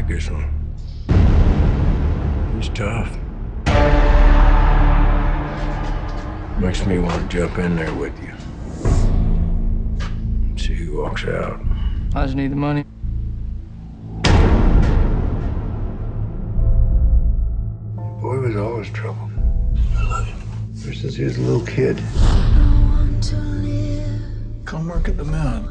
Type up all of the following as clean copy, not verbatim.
this one. He's tough. Makes me want to jump in there with you. See who walks out. I just need the money. The boy was always trouble. I love him. Ever since he was a little kid. Come work at the mill.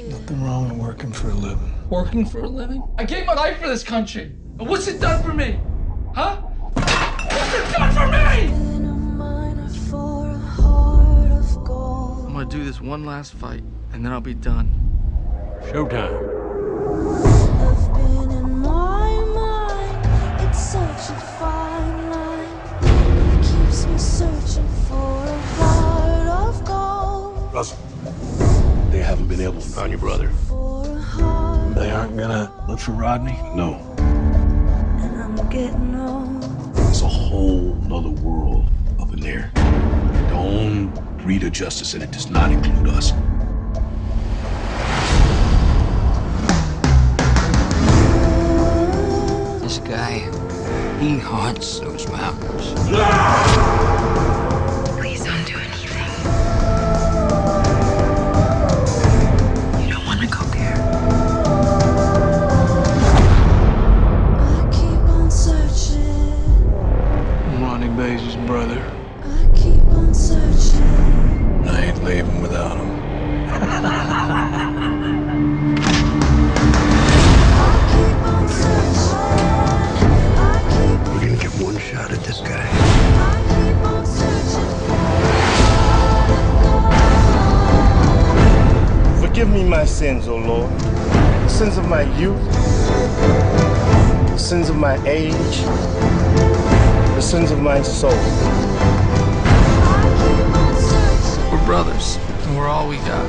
Nothing wrong with working for a living. Working for a living? I gave my life for this country. And what's it done for me? Huh? What's it done for me? I'm gonna do this one last fight, and then I'll be done. Showtime. I've been in my mind. It's such a fine line. It keeps me searching for a heart of gold. Russell, they haven't been able to find your brother. For a heart, They aren't gonna look for Rodney? No, and I'm getting old. it's a whole nother world up in there. The own breed of justice, and it does not include us. This guy, he haunts those mountains. Please don't do anything. You don't want to go there. I keep on searching. I'm Ronnie Baze's brother. I keep on searching. I ain't leaving without him. Keep on searching. I keep We're gonna get one shot at this guy. on searching. Forgive me my sins, O Lord. The sins of my youth, the sins of my age, the sins of my soul. We're brothers, and we're all we got.